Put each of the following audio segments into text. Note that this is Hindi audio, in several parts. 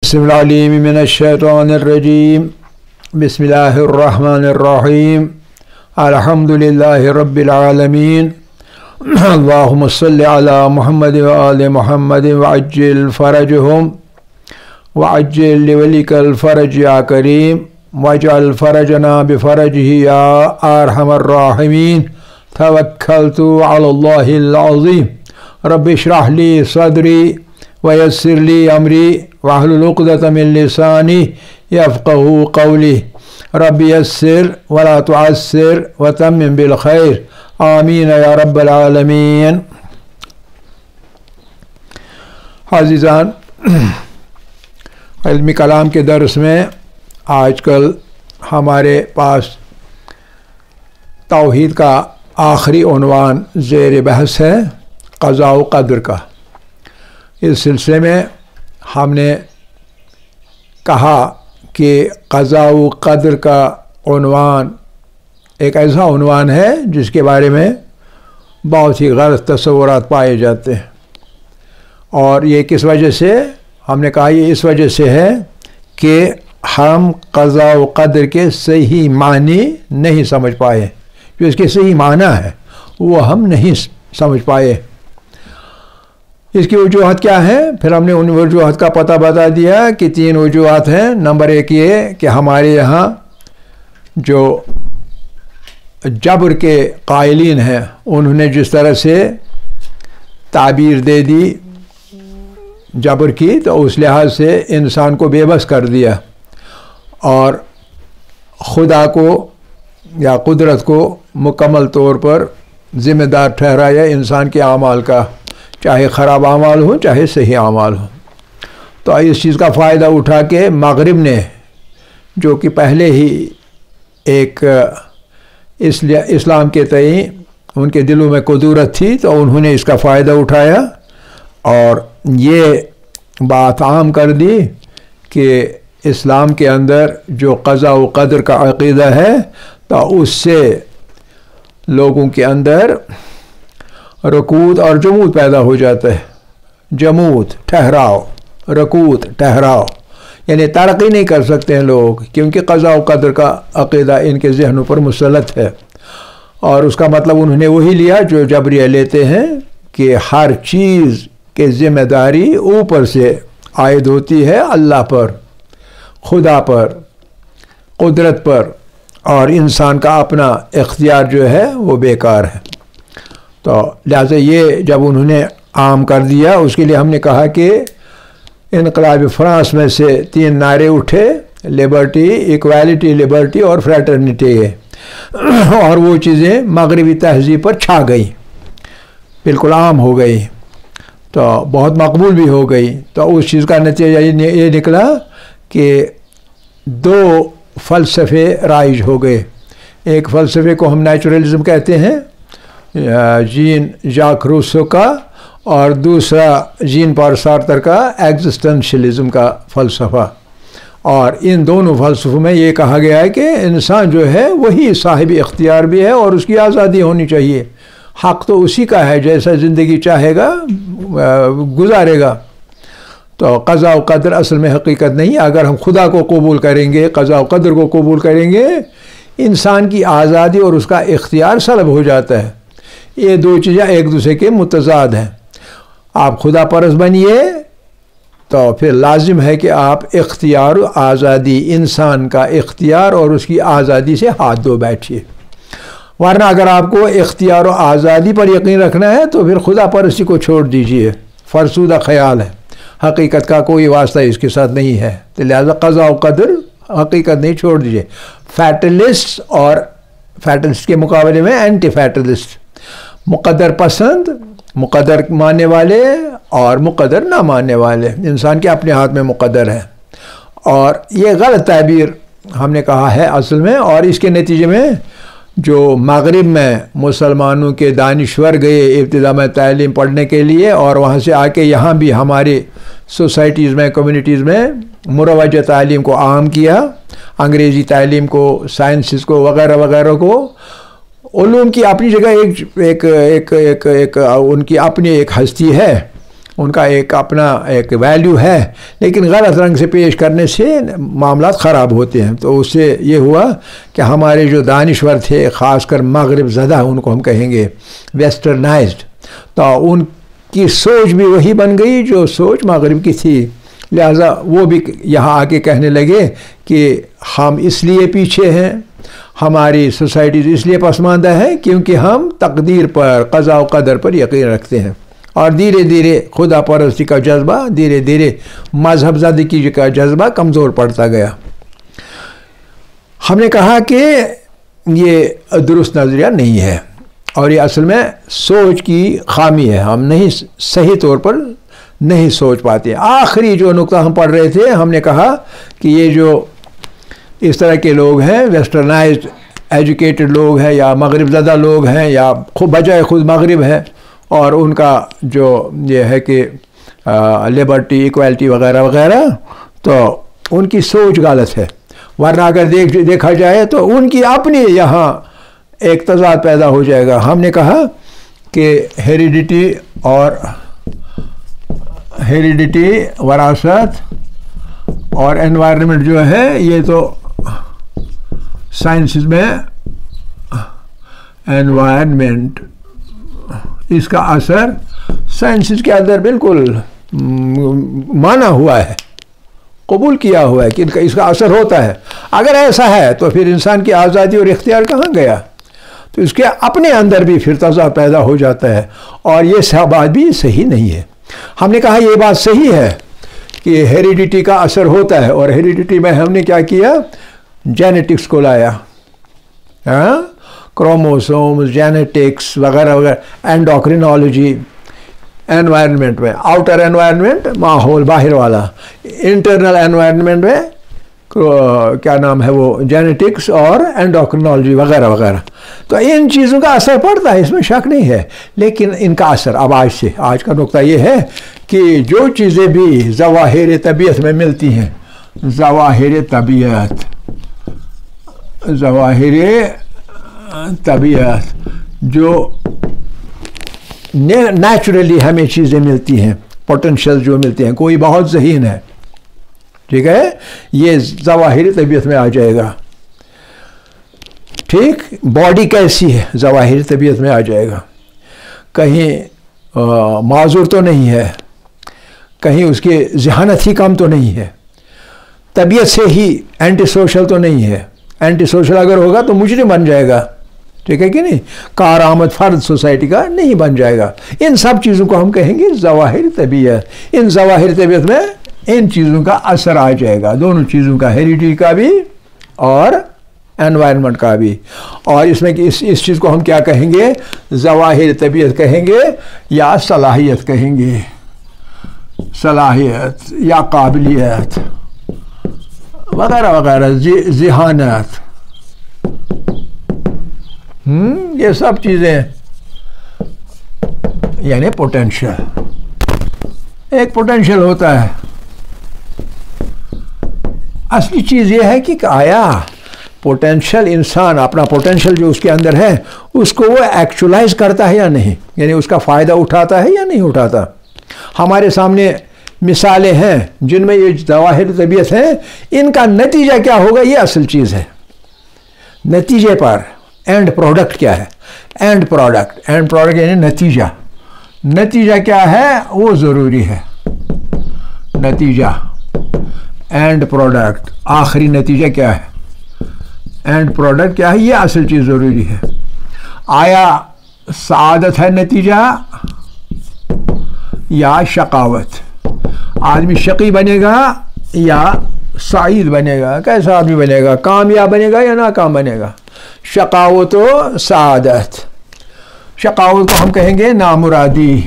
बिस्मिल्लाहिर्रहमानिर्रहीम बिस्मिल्लाहिर्रहमानिर्रहीम अल्हम्दुलिल्लाहि रब्बिल आलमीन अल्लाहुम्मा सल्लि अला मुहम्मद व आलि मुहम्मद वअज्जिल फरजहुम वअज्जिल लिवलिकल फरज या करीम वजअल फरजना बिफरजिही या अरहमर राहिमीन तवक्कलतु अलल्लाहिल अज़ीम रब्बि इश्रह ली सदरी वयस्सिर ली अमरी वहलुल उक़दतम मिन लिसानी यफ़क़हू क़ौली रब्बि यस्सिर वला तुअस्सिर वतम्मिम बिल खैर आमीन या रब्बल आलमीन। अज़ीज़ान, इल्मी कलाम के दर्स में आजकल हमारे पास तौहीद का आखिरी उन्वान ज़ेर बहस है, क़ज़ा व क़द्र का। इस सिलसिले में हमने कहा कि क़ज़ा व क़द्र का उन्वान एक ऐसा उन्वान है जिसके बारे में बहुत ही गलत तस्वुरात पाए जाते हैं। और ये किस वजह से? हमने कहा ये इस वजह से है कि हम क़ज़ा व क़द्र के सही मानी नहीं समझ पाए। जो इसके सही माना है वो हम नहीं समझ पाए। इसकी वजूहत क्या है? फिर हमने उन वजूहत का पता बता दिया कि 3 वजूहत हैं। नंबर 1 ये कि हमारे यहाँ जो जबर के कायलीन हैं उन्होंने जिस तरह से ताबीर दे दी जबर की, तो उस लिहाज से इंसान को बेबस कर दिया और खुदा को या कुदरत को मुकम्मल तौर पर ज़िम्मेदार ठहराया इंसान के आमाल का, चाहे ख़राब आमाल हो चाहे सही आमाल हो। तो इस चीज़ का फ़ायदा उठा के मगरिब ने, जो कि पहले ही एक इस्लाम के तई उनके दिलों में कुदूरत थी, तो उन्होंने इसका फ़ायदा उठाया और ये बात आम कर दी कि इस्लाम के अंदर जो क़ज़ा व क़द्र का अक़ीदा है, तो उससे लोगों के अंदर रकूत और जमूत पैदा हो जाता है। जमूत ठहराव, रकूत ठहराव, यानी तरक्की नहीं कर सकते हैं लोग, क्योंकि क़ज़ा व क़द्र का अक़ीदा इनके ज़हनों पर मुसल्लत है। और उसका मतलब उन्होंने वही लिया जो जबरिया लेते हैं कि हर चीज़ की ज़िम्मेदारी ऊपर से आयद होती है अल्लाह पर, खुदा पर, कुदरत पर, और इंसान का अपना इख्तियार जो है वो बेकार है। तो लिहाजा ये जब उन्होंने आम कर दिया, उसके लिए हमने कहा कि इनकलाब फ्रांस में से 3 नारे उठे, लिबर्टी, इक्वालिटी, लिबर्टी और फ्रेटर्निटी है, और वो चीज़ें मगरबी तहज़ीब पर छा गई, बिल्कुल आम हो गई, तो बहुत मकबूल भी हो गई। तो उस चीज़ का नतीजा ये निकला कि 2 फ़लसफ़े राइज हो गए। एक फ़लसफ़े को हम नेचुरलिज़म कहते हैं, जीन जाक रूसो का, और दूसरा जीन पॉल सार्तर का एग्जिस्टेंशियलिज़म का फ़लसफ़ा। और इन दोनों फ़लसफ़ों में ये कहा गया है कि इंसान जो है वही साहिब इख्तियार भी है और उसकी आज़ादी होनी चाहिए। हक़ तो उसी का है, जैसा ज़िंदगी चाहेगा गुजारेगा। तो क़ज़ा व क़द्र असल में हकीकत नहीं। अगर हम खुदा को कबूल करेंगे, क़ज़ा व क़द्र को कबूल करेंगे, इंसान की आज़ादी और उसका इख्तियार सलब हो जाता है। ये 2 चीज़ें एक दूसरे के मुतज़ाद हैं। आप खुदा परस्त बनिए तो फिर लाजिम है कि आप इख्तियार आज़ादी, इंसान का इख्तियार और उसकी आज़ादी से हाथ धो बैठिए। वरना अगर आपको इख्तियार आज़ादी पर यकीन रखना है तो फिर खुदा परस्ती को छोड़ दीजिए। फरसूदा ख़याल है, हकीकत का कोई वास्ता इसके साथ नहीं है। तो लिहाजा क़ज़ा व क़द्र हकीकत नहीं, छोड़ दीजिए। फैटलिस्ट और फैटलिस्ट के मुकाबले में एंटी फैटलिस्ट, मुक़द्दर पसंद, मुक़द्दर मानने वाले और मुक़द्दर ना मानने वाले। इंसान के अपने हाथ में मुक़द्दर है, और ये गलत ताबीर हमने कहा है असल में। और इसके नतीजे में जो मगरिब में मुसलमानों के दानिश्वर गए इब्तिदा में तालीम पढ़ने के लिए, और वहाँ से आके यहाँ भी हमारे सोसाइटीज़ में, कम्युनिटीज़ में मुरवजा तालीम को आम किया, अंग्रेज़ी तालीम को, साइंसेस को, वगैरह वगैरह को। उलूम की अपनी जगह एक एक एक एक एक उनकी अपनी एक हस्ती है, उनका एक अपना एक वैल्यू है, लेकिन गलत रंग से पेश करने से मामला ख़राब होते हैं। तो उससे ये हुआ कि हमारे जो दानिश्वर थे, ख़ासकर मगरिब ज़दा उनको हम कहेंगे, वेस्टर्नाइज्ड, तो उनकी सोच भी वही बन गई जो सोच मगरिब की थी। लिहाजा वो भी यहाँ आके कहने लगे कि हम इसलिए पीछे हैं, हमारी सोसाइटी इसलिए पसमानदा है क्योंकि हम तकदीर पर, क़ज़ा व क़दर पर यकीन रखते हैं। और धीरे धीरे खुदा परस्ती का जज्बा, धीरे धीरे मजहब ज़दगी का जज्बा कमज़ोर पड़ता गया। हमने कहा कि ये दुरुस्त नज़रिया नहीं है और ये असल में सोच की खामी है, हम नहीं सही तौर पर नहीं सोच पाते। आखिरी जो नुक्ता हम पढ़ रहे थे, हमने कहा कि ये जो इस तरह के लोग हैं, वेस्टर्नाइज्ड एजुकेटेड लोग हैं या मगरिब ज़दा लोग हैं या खुद बजाय खुद मगरिब है, और उनका जो ये है कि लिबर्टी, इक्वालिटी वगैरह वगैरह, तो उनकी सोच गलत है। वरना अगर देखा जाए तो उनकी अपनी यहाँ एक तज़ाद पैदा हो जाएगा। हमने कहा कि हेरिडिटी, वरासत और एनवायरनमेंट जो है, ये तो साइंस में एनवायरनमेंट, इसका असर साइंस के अंदर बिल्कुल माना हुआ है, कबूल किया हुआ है कि इसका असर होता है। अगर ऐसा है तो फिर इंसान की आज़ादी और इख्तियार कहाँ गया? तो इसके अपने अंदर भी फिर तज़ा पैदा हो जाता है, और ये सब बात भी सही नहीं है। हमने कहा ये बात सही है कि हेरिडिटी का असर होता है, और हेरिडिटी में हमने क्या किया, जेनेटिक्स को लाया, क्रोमोसोम्स, जेनेटिक्स वगैरह वगैरह, एंडोक्रिनोलॉजी, एनवायरनमेंट में आउटर एनवायरनमेंट, माहौल बाहर वाला, इंटरनल एनवायरनमेंट में क्या नाम है वो, जेनेटिक्स और एंडोक्रिनोलॉजी वगैरह वगैरह। तो इन चीज़ों का असर पड़ता है, इसमें शक नहीं है, लेकिन इनका असर अब आज का नुक्ता ये है कि जो चीज़ें भी ज़वाहिर तबीयत में मिलती हैं, ज़वाहिर तबीयत जो नेचुरली हमें चीज़ें मिलती हैं, पोटेंशियल जो मिलते हैं, कोई बहुत ज़हीन है, ठीक है, ये ज़वाहिर तबीयत में आ जाएगा। ठीक, बॉडी कैसी है, ज़वाहिर तबीयत में आ जाएगा। कहीं माजूर तो नहीं है, कहीं उसकी ज़हानत ही कम तो नहीं है, तबीयत से ही एंटी सोशल तो नहीं है। एंटी सोशल अगर होगा तो मुजरिम बन जाएगा, ठीक है कि नहीं, कारआमद फ़र्द सोसाइटी का नहीं बन जाएगा। इन सब चीज़ों को हम कहेंगे ज़वाहिर तबीयत। इन ज़वाहिर तबीयत में इन चीज़ों का असर आ जाएगा, दोनों चीज़ों का, हेरिडिटी का भी और एनवायरनमेंट का भी। और इसमें इस चीज़ को हम क्या कहेंगे, ज़वाहिर तबीयत कहेंगे या सलाहियत कहेंगे, सलाहियत या काबिलियत वगैरह वगैरह, ज़हानत, ये सब चीज़ें, यानी पोटेंशियल, एक पोटेंशियल होता है। असली चीज़ ये है कि आया पोटेंशियल, इंसान अपना पोटेंशियल जो उसके अंदर है उसको वो एक्चुअलाइज करता है या नहीं, यानी उसका फ़ायदा उठाता है या नहीं उठाता। हमारे सामने मिसालें हैं जिनमें ये ज़वाहिर तबीयत है, इनका नतीजा क्या होगा ये असल चीज़ है। नतीजे पर एंड प्रोडक्ट क्या है, एंड प्रोडक्ट यानी नतीजा, नतीजा क्या है वो ज़रूरी है। नतीजा, एंड प्रोडक्ट, आखिरी नतीजा क्या है, एंड प्रोडक्ट क्या है, ये असल चीज़ ज़रूरी है। आया सआदत है नतीजा या शकावत, आदमी शकी बनेगा या सईद बनेगा, कैसा आदमी बनेगा, कामयाब बनेगा या नाकाम बनेगा। शकावत व सआदत, शकावत को हम कहेंगे नामुरादी,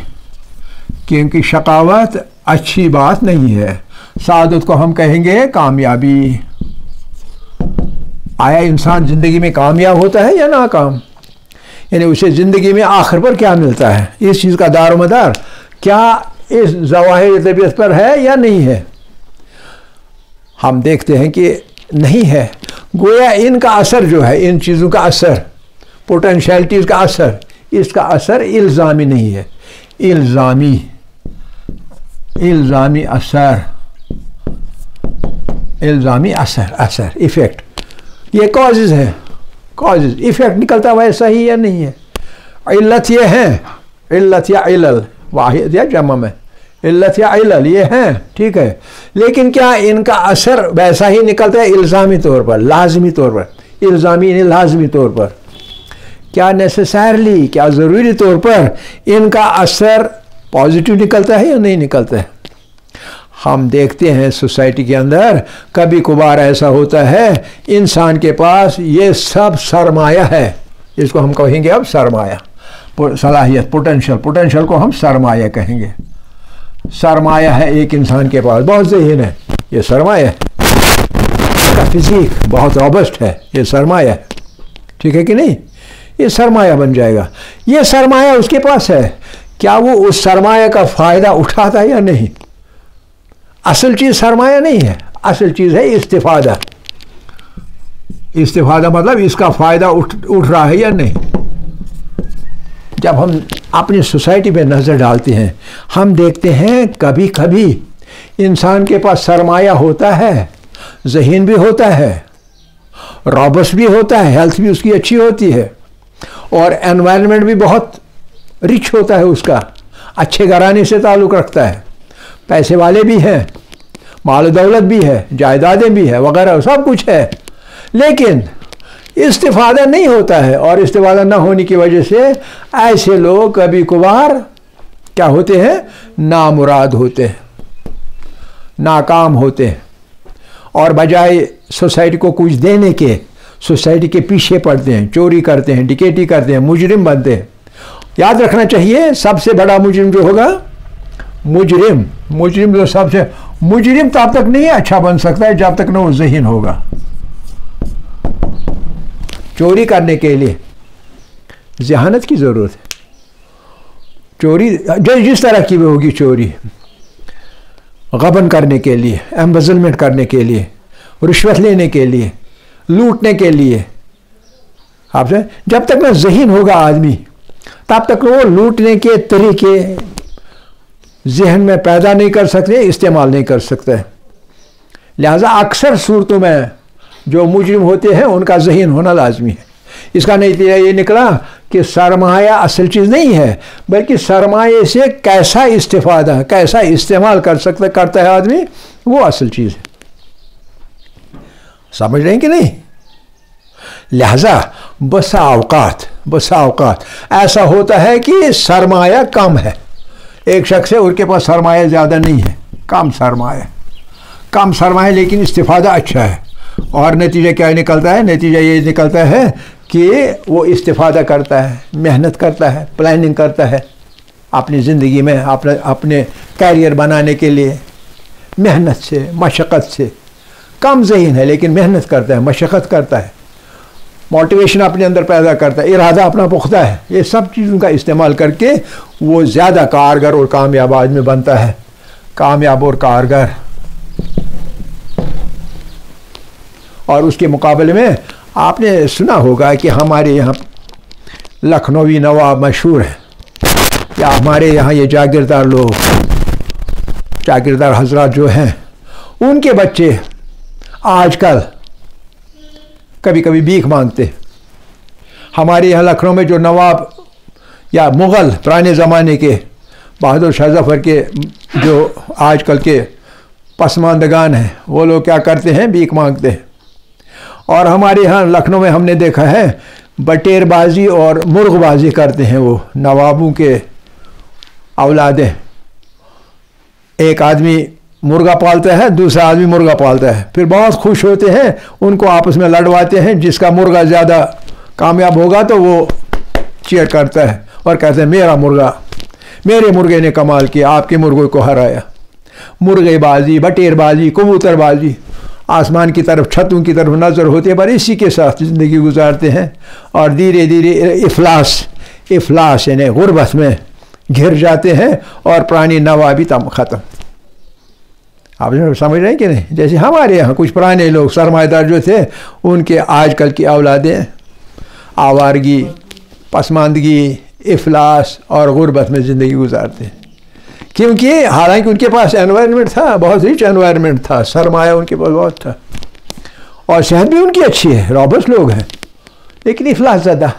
क्योंकि शकावत अच्छी बात नहीं है। सआदत को हम कहेंगे कामयाबी। आया इंसान ज़िंदगी में कामयाब होता है या नाकाम, यानी उसे ज़िंदगी में आखिर पर क्या मिलता है, इस चीज़ का दारोमदार क्या इस ज़वाहिर तबीयत पर है या नहीं है। हम देखते हैं कि नहीं है। गोया इनका असर जो है, इन चीज़ों का असर, पोटेंशियलिटीज़ का असर, इसका असर इल्ज़ामी नहीं है। इल्ज़ामी इल्ज़ामी असर, इल्ज़ामी असर, असर इफ़ेक्ट, ये कॉजेज़ है, कॉजेज़, इफ़ेक्ट निकलता वैसा ही या नहीं है। इल्लत ये है, इल्लत या इलल, वाहिद या जमा में, इल्लत या इलल ये हैं, ठीक है, लेकिन क्या इनका असर वैसा ही निकलता है इल्ज़ामी तौर पर, लाजमी तौर पर, इल्ज़ामी नहीं लाजमी तौर पर, क्या नेसेसरली, क्या ज़रूरी तौर पर इनका असर पॉजिटिव निकलता है या नहीं निकलता है। हम देखते हैं सोसाइटी के अंदर कभी कभार ऐसा होता है इंसान के पास ये सब सरमाया है, इसको हम कहेंगे अब सरमाया, सलाहियत, पोटेंशियल, पोटेंशियल को हम सरमाया कहेंगे। सरमाया है एक इंसान के पास, बहुत ज़हीन है, ये सरमाया है, इसका फिजिक बहुत रॉबस्ट है, ये सरमाया है, ठीक है कि नहीं, ये सरमाया बन जाएगा। ये सरमाया उसके पास है, क्या वो उस सरमाया का फ़ायदा उठाता है या नहीं। असल चीज़ सरमाया नहीं है, असल चीज़ है इस्तिफ़ादा। इस्तिफ़ादा मतलब इसका फ़ायदा उठ रहा है या नहीं। जब हम अपनी सोसाइटी पे नज़र डालते हैं, हम देखते हैं कभी कभी इंसान के पास सरमाया होता है, ज़हीन भी होता है, रॉबस्ट भी होता है, हेल्थ भी उसकी अच्छी होती है, और एनवायरनमेंट भी बहुत रिच होता है उसका, अच्छे घराने से ताल्लुक़ रखता है, पैसे वाले भी हैं, माल दौलत भी है, जायदादें भी है वगैरह सब कुछ है, लेकिन इस्तिफ़ादा नहीं होता है। और इस्तिफ़ादा ना होने की वजह से ऐसे लोग कभी कभार क्या होते हैं, नामुराद होते हैं, नाकाम होते हैं, और बजाय सोसाइटी को कुछ देने के सोसाइटी के पीछे पड़ते हैं, चोरी करते हैं, डिकेटी करते हैं, मुजरिम बनते हैं। याद रखना चाहिए सबसे बड़ा मुजरिम जो होगा, मुजरिम जो सबसे, मुजरिम तब तक नहीं अच्छा बन सकता है जब तक न वो ज़हीन होगा। चोरी करने के लिए ज़हानत की ज़रूरत है, चोरी जिस तरह की भी होगी, चोरी गबन करने के लिए, एम्बेज़लमेंट करने के लिए, रिश्वत लेने के लिए, लूटने के लिए, आपसे जब तक ना ज़हीन होगा आदमी तब तक वो लूटने के तरीके जहन में पैदा नहीं कर सकते, इस्तेमाल नहीं कर सकते। लिहाजा अक्सर सूरतों में जो मुजरिम होते हैं उनका ज़हीन होना लाजमी है। इसका नतीजा ये निकला कि सरमाया असल चीज़ नहीं है, बल्कि सरमाए से कैसा इस्तिफ़ादा, कैसा इस्तेमाल करता है आदमी, वो असल चीज़ है। समझ रहे हैं कि नहीं। लिहाजा बसा औकात ऐसा होता है कि सरमाया कम है, एक शख्स है उनके पास सरमाया ज़्यादा नहीं है, कम सरमाया लेकिन इस्तिफ़ादा अच्छा है, और नतीजा क्या निकलता है, नतीजा ये निकलता है कि वो इस्तिफ़ादा करता है, मेहनत करता है, प्लानिंग करता है अपनी ज़िंदगी में, अपने कैरियर बनाने के लिए, मेहनत से, मशक्क़त से। कम ज़हीन है लेकिन मेहनत करता है, मशक्क़त करता है, मोटिवेशन अपने अंदर पैदा करता है, इरादा अपना पुख्ता है। ये सब चीज़ों का इस्तेमाल करके वो ज़्यादा कारगर और कामयाब आदमी बनता है, कामयाब और कारगर। और उसके मुकाबले में आपने सुना होगा कि हमारे यहाँ लखनवी नवाब मशहूर हैं, या हमारे यहाँ ये जागीरदार लोग, जागीरदार हजरात जो हैं, उनके बच्चे आजकल कभी कभी भीख मांगते। हमारे यहाँ लखनऊ में जो नवाब या मुग़ल पुराने ज़माने के बहादुर शाह ज़फ़र के जो आजकल के पसमानदगान हैं, वो लोग क्या करते हैं, भीख मांगते हैं। और हमारे यहाँ लखनऊ में हमने देखा है बटेरबाजी और मुर्गबाजी करते हैं वो नवाबों के औलादें। एक आदमी मुर्गा पालता है, दूसरा आदमी मुर्गा पालता है, फिर बहुत खुश होते हैं, उनको आपस में लड़वाते हैं, जिसका मुर्गा ज़्यादा कामयाब होगा तो वो चीयर करता है और कहते हैं मेरा मुर्गा, मेरे मुर्गे ने कमाल किया, आपके मुर्गे को हराया। मुर्गेबाजी, बटेरबाजी, कबूतरबाजी, आसमान की तरफ, छतों की तरफ नज़र होती है, पर इसी के साथ ज़िंदगी गुजारते हैं और धीरे धीरे इफलास यानी गुर्बत में घिर जाते हैं और पुरानी नवाबी तम ख़त्म। आप समझ रहे हैं कि नहीं। जैसे हमारे यहाँ कुछ पुराने लोग सरमाएदार जो थे, उनके आजकल की औलादें आवारगी, पसमानदगी, इफलास और गुर्बत में ज़िंदगी गुजारते हैं। क्योंकि हालांकि उनके पास एनवायरनमेंट था, बहुत रिच एनवायरनमेंट था, सरमाया उनके पास बहुत था और सेहत भी उनकी अच्छी है, रॉबस्ट लोग हैं, लेकिन इफलास ज़दा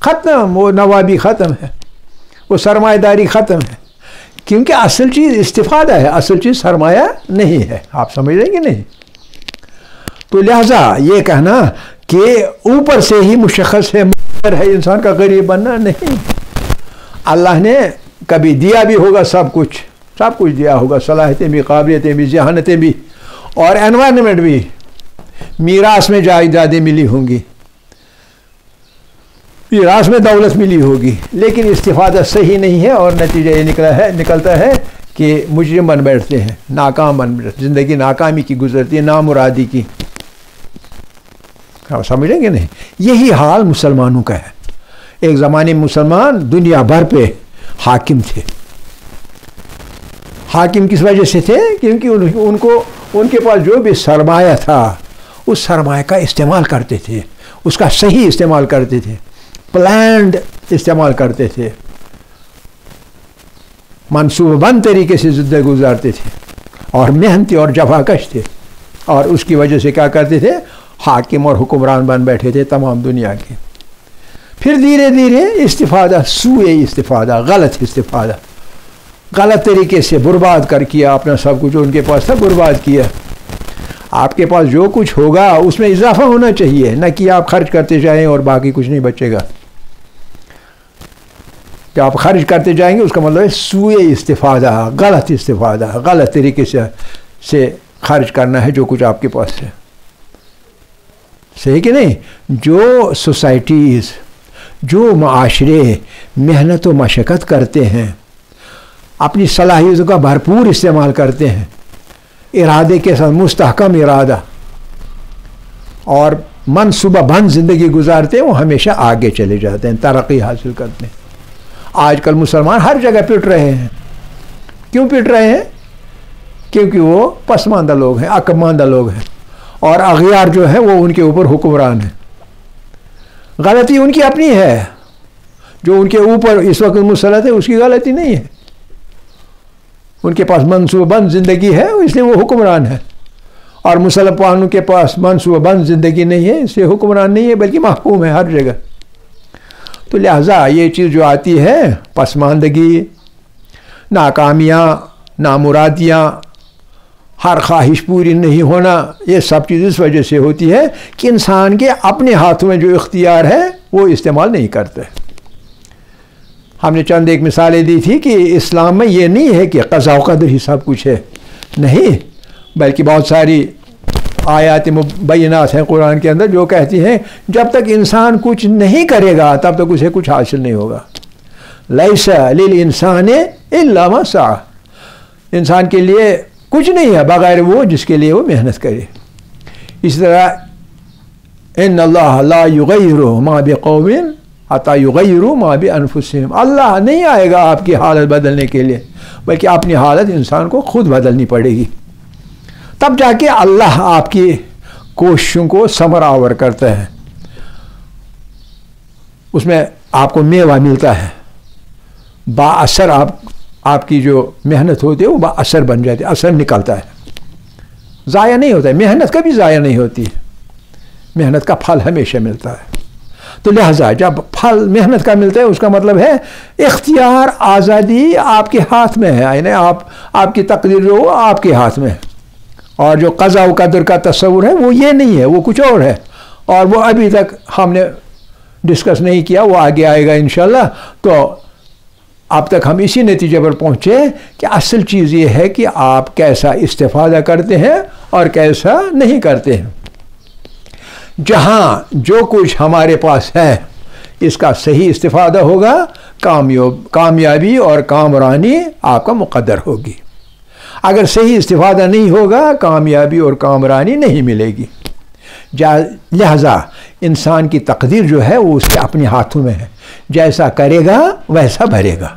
ख़त्म, वो नवाबी ख़त्म है, वो सरमाएदारी ख़त्म है, क्योंकि असल चीज़ इस्तिफ़ादा है, असल चीज़ सरमाया नहीं है। आप समझ रहे कि नहीं? तो लिहाजा ये कहना कि ऊपर से ही मुशख़्ख़स है इंसान का गरीब बनना, नहीं। अल्लाह ने कभी दिया भी होगा सब कुछ दिया होगा, सलाहियतें भी, काबिलियतें भी, जहानतें भी और एनवायरनमेंट भी, मीरास में जायदादें मिली होंगी, मीरास में दौलत मिली होगी, लेकिन इस्तिफ़ादा सही नहीं है और नतीजा ये निकलता है कि मुजरिम बन बैठते हैं, नाकाम बन बैठते, ज़िंदगी नाकामी की गुजरती है, नामुरादी की। आप समझेंगे नहीं? यही हाल मुसलमानों का है। एक ज़माने में मुसलमान दुनिया भर पे हाकिम थे। हाकिम किस वजह से थे? क्योंकि उनके पास जो भी सरमाया था उस सरमाया का इस्तेमाल करते थे, उसका सही इस्तेमाल करते थे, प्लान्ड इस्तेमाल करते थे, मनसूबाबंद तरीके से ज़िंदगी गुजारते थे और मेहनती और जफाकश थे, और उसकी वजह से क्या करते थे? हाकिम और हुक्मरान बन बैठे थे तमाम दुनिया के। फिर धीरे धीरे इस्तिफ़ादा, सूए इस्तिफ़ादा, गलत इस्तिफ़ादा, गलत तरीके से बर्बाद कर किया अपना सब कुछ, उनके पास था बर्बाद किया। आपके पास जो कुछ होगा उसमें इजाफा होना चाहिए, न कि आप खर्च करते जाएं और बाकी कुछ नहीं बचेगा। जब आप खर्च करते जाएंगे उसका मतलब है सूए इस्तिफ़ादा, गलत इस्तिफ़ादा, गलत तरीके से खर्च करना है जो कुछ आपके पास है। सही कि नहीं? जो सोसाइटीज़, जो माशरे मेहनत व मशक्क़त करते हैं, अपनी सलाहियतों का भरपूर इस्तेमाल करते हैं, इरादे के साथ मुस्तहकम इरादा और मनसूबाबंद ज़िंदगी गुजारते हैं, वो हमेशा आगे चले जाते हैं, तरक्की हासिल करते हैं। आजकल मुसलमान हर जगह पिट रहे हैं। क्यों पिट रहे हैं? क्योंकि वो पसमानदा लोग हैं, अकबमानदा लोग हैं, और अग़ियार जो है वो उनके ऊपर हुक्मरान है। गलती उनकी अपनी है, जो उनके ऊपर इस वक्त मुसलत है उसकी गलती नहीं है। उनके पास मनसूबाबंद ज़िंदगी है इसलिए वो हुक्मरान है, और मुसलमानों के पास मनसूबाबंद ज़िंदगी नहीं है इसलिए हुक्मरान नहीं है, बल्कि महकूम है हर जगह। तो लिहाजा ये चीज़ जो आती है, पसमानदगी, नाकामियाँ, नामुरादियाँ, हर ख्वाहिश पूरी नहीं होना, ये सब चीज़ इस वजह से होती है कि इंसान के अपने हाथों में जो इख्तियार है वो इस्तेमाल नहीं करते। हमने चंद एक मिसालें दी थी कि इस्लाम में ये नहीं है कि क़ज़ा व क़दर ही सब कुछ है, नहीं, बल्कि बहुत सारी आयात मुबय्यनात हैं कुरान के अंदर जो कहती हैं जब तक इंसान कुछ नहीं करेगा तब तक उसे कुछ हासिल नहीं होगा। लैसा लिल इंसान इल्ला मा सअ, इंसान के लिए कुछ नहीं है बगैर वो जिसके लिए वो मेहनत करे। इस तरह इन्नल्लाह ला युग़य्यिरु मा बिक़ौमिन हत्ता युग़य्यिरु मा बिअनफुसिहिम, अल्लाह नहीं आएगा आपकी हालत बदलने के लिए, बल्कि अपनी हालत इंसान को खुद बदलनी पड़ेगी, तब जाके अल्लाह आपकी कोशिशों को समरावर करता है, उसमें आपको मेवा मिलता है, बाअसर आपकी जो मेहनत होती है वो बाअसर बन जाती है, असर निकलता है, ज़ाया नहीं होता है। मेहनत कभी ज़ाया नहीं होती है, मेहनत का फल हमेशा मिलता है। तो लिहाजा जब फल मेहनत का मिलता है उसका मतलब है इख्तियार, आज़ादी आपके हाथ में है, यानी आपकी तकदीर जो आपके हाथ में है, और जो क़ज़ा व क़दर का तस्वुर है वो ये नहीं है, वो कुछ और है, और वो अभी तक हमने डिस्कस नहीं किया, वो आगे आएगा इंशाल्लाह। तो अब तक हम इसी नतीजे पर पहुँचे कि असल चीज़ ये है कि आप कैसा इस्तिफ़ादा करते हैं और कैसा नहीं करते हैं। जहाँ जो कुछ हमारे पास है इसका सही इस्तिफ़ादा होगा, कामयाबी और कामरानी आपका मुक़द्दर होगी। अगर सही इस्तिफ़ादा नहीं होगा, कामयाबी और कामरानी नहीं मिलेगी। लिहाजा इंसान की तकदीर जो है वो उसके अपने हाथों में है, जैसा करेगा वैसा भरेगा।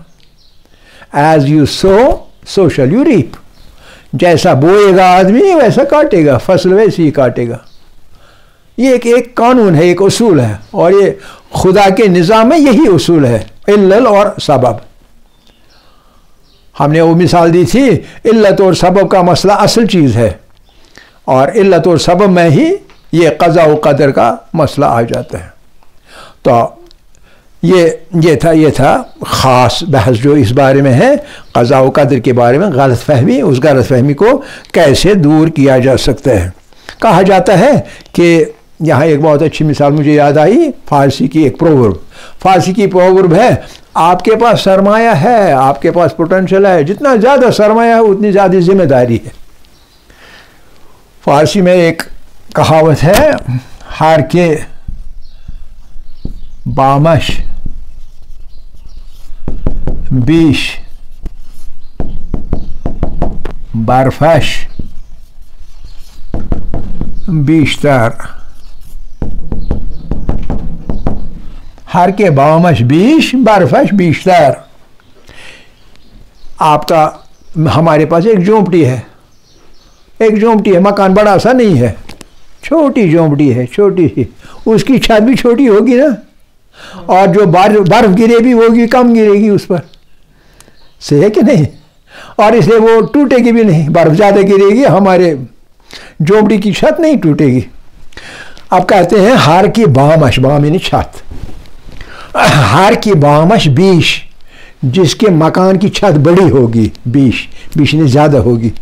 As you sow shall you reap, जैसा बोएगा आदमी वैसा काटेगा, फसल वैसी ही काटेगा। ये एक कानून है, एक उसूल है, और ये खुदा के निज़ाम में यही उसूल है, इल्लल और सबब। हमने वो मिसाल दी थी, इल्लत और सबब का मसला असल चीज़ है, और इल्लत और सबब में ही ये क़ज़ा व क़दर का मसला आ जाता है। तो ये था ख़ास बहस जो इस बारे में है, क़ज़ा व क़दर के बारे में गलत फहमी, उस गलत फहमी को कैसे दूर किया जा सकता है। कहा जाता है कि यहाँ एक बहुत अच्छी मिसाल मुझे याद आई, फ़ारसी की एक प्रोवर्ब है, आपके पास सरमाया है, आपके पास पोटेंशियल है, जितना ज़्यादा सरमाया है उतनी ज़्यादा जिम्मेदारी है। फ़ारसी में एक कहावत है, हार के बामश बीश बरफश बीशतर, हर के बामश बीश बरफश बीशतर। आपका हमारे पास एक झोंपड़ी है, मकान बड़ा सा नहीं है, छोटी झोंपड़ी है, छोटी सी, उसकी छत भी छोटी होगी ना, और जो बर्फ गिरेगी वो भी कम गिरेगी उस पर, सही है कि नहीं, और इसलिए वो टूटेगी भी नहीं, बर्फ ज़्यादा गिरेगी, हमारे झोंपड़ी की छत नहीं टूटेगी। अब कहते हैं हार की बामश, बाम यानी छत, हार की बामश बीश, जिसके मकान की छत बड़ी होगी, बीश ने ज़्यादा होगी,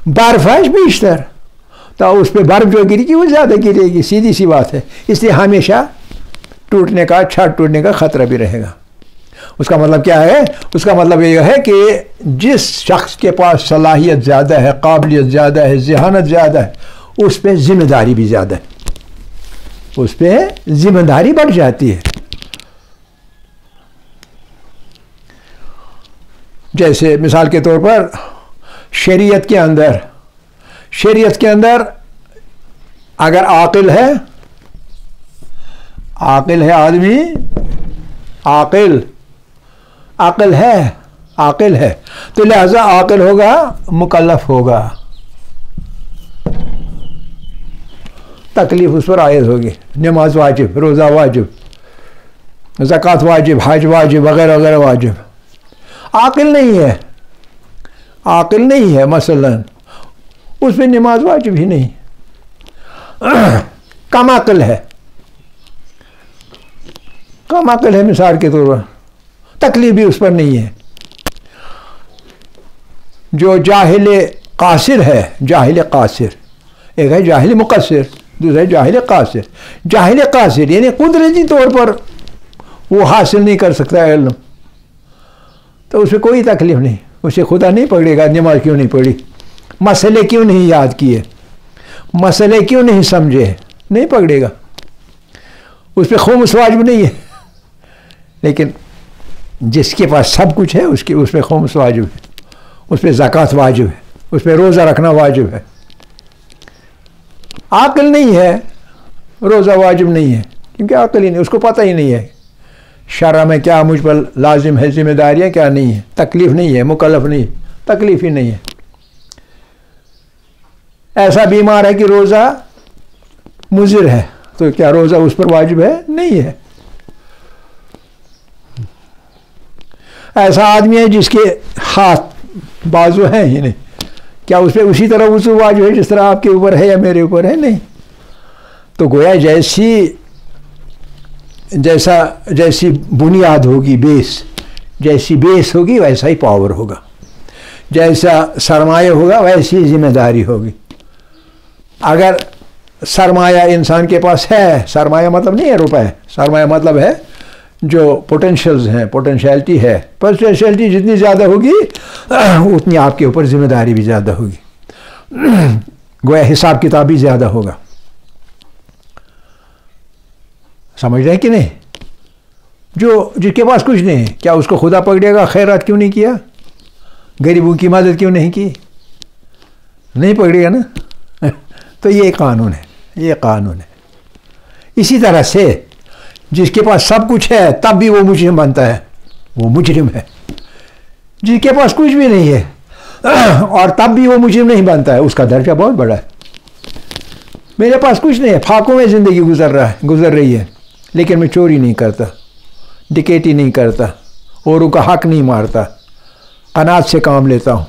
बर्फश बीशतर, तो उस पर बर्फ जो गिरेगी वो ज़्यादा गिरेगी, सीधी सी बात है, इसलिए हमेशा छत टूटने का ख़तरा भी रहेगा। उसका मतलब क्या है? उसका मतलब ये है कि जिस शख्स के पास सलाहियत ज़्यादा है, काबिलियत ज़्यादा है, ज़हानत ज़्यादा है, उस पर ज़िम्मेदारी भी ज़्यादा है, उस पर ज़िम्मेदारी बढ़ जाती है। जैसे मिसाल के तौर पर शरीयत के अंदर अगर आकिल है आदमी, आकिल है तो लिहाजा आकिल होगा, मुकल्लफ होगा, तकलीफ उस पर आयद होगी, नमाज वाजिब, रोज़ा वाजिब, ज़कात वाजिब, हज वाजिब, वगैरह वगैरह वाजिब। आकिल नहीं है मसलन, उस पर नमाज वाजिब ही नहीं, कम अक्ल है मिसाल के तौर पर, तकलीफ भी उस पर नहीं है। जो जाहिल कासिर है, एक है जाहिल मुकस्सिर, दूसरा है जाहिल कासिर यानी कुदरती तौर पर वो हासिल नहीं कर सकता इल्म, तो उसे कोई तकलीफ नहीं, उसे खुदा नहीं पकड़ेगा नमाज क्यों नहीं पढ़ी, मसले क्यों नहीं याद किए, मसले क्यों नहीं समझे, नहीं पकड़ेगा, उस पर खुम्स वाजिब नहीं है। लेकिन जिसके पास सब कुछ है उस पर खुम्स वाजिब है, उस पर ज़कात वाजिब है, उस पर रोज़ा रखना वाजिब है। आक़िल नहीं है, रोज़ा वाजिब नहीं है, क्योंकि आक़िल ही नहीं, उसको पता ही नहीं है शरअ में क्या मुझ पर लाजिम है, जिम्मेदारियाँ क्या नहीं है, तकलीफ़ नहीं है, मुकल्लफ नहीं, तकलीफ़ ही नहीं है। ऐसा बीमार है कि रोज़ा मुज़िर है, तो क्या रोज़ा उस पर वाजिब है? नहीं है। ऐसा आदमी है जिसके हाथ बाजू हैं ही नहीं, क्या उस पर उसी तरह वज़ू वाजिब है जिस तरह आपके ऊपर है या मेरे ऊपर है? नहीं। तो गोया जैसी बुनियाद होगी, जैसी बेस होगी वैसा ही पावर होगा, जैसा सरमाया होगा वैसी जिम्मेदारी होगी। अगर सरमाया इंसान के पास है, सरमाया मतलब नहीं है रुपए, सरमाया मतलब है जो पोटेंशियल्स हैं, पोटेंशियलिटी है, पोटेंशियलिटी जितनी ज़्यादा होगी उतनी आपके ऊपर जिम्मेदारी भी ज़्यादा होगी, गोया हिसाब किताब भी ज़्यादा होगा। समझ रहे हैं कि नहीं? जिसके पास कुछ नहीं है, क्या उसको खुदा पकड़ेगा? खैरात क्यों नहीं किया, गरीबों की मदद क्यों नहीं की? नहीं पकड़ेगा ना। तो ये कानून है। इसी तरह से जिसके पास सब कुछ है तब भी वो मुजरिम बनता है, वो मुजरिम है। जिसके पास कुछ भी नहीं है और तब भी वो मुजरिम नहीं बनता है, उसका दर्जा बहुत बड़ा है। मेरे पास कुछ नहीं है, फाकों में ज़िंदगी गुजर रही है, लेकिन मैं चोरी नहीं करता, डिकेटी नहीं करता, औरों का हक नहीं मारता, कनात से काम लेता हूँ,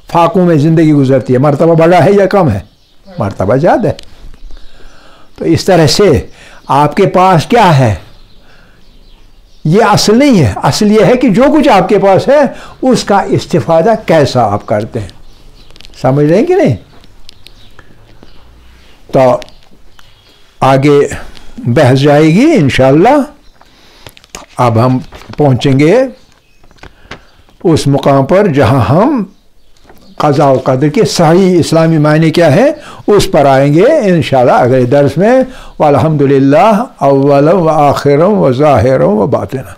फाकों में ज़िंदगी गुजरती है। मर्तबा बड़ा है या कम है? मर्तबा ज़्यादा है। तो इस तरह से आपके पास क्या है, ये असल नहीं है। असल ये है कि जो कुछ आपके पास है उसका इस्तिफादा कैसा आप करते हैं। समझ रहे हैं कि नहीं? तो आगे बहस जाएगी इंशाअल्लाह। अब हम पहुंचेंगे उस मुकाम पर जहां हम क़ज़ा व क़दर के सही इस्लामी मायने क्या है उस पर आएंगे इंशाअल्लाह अगले दर्स में। वल्हम्दुलिल्लाह अव्वलन व आखिरन व ज़ाहिरन व बातिनन।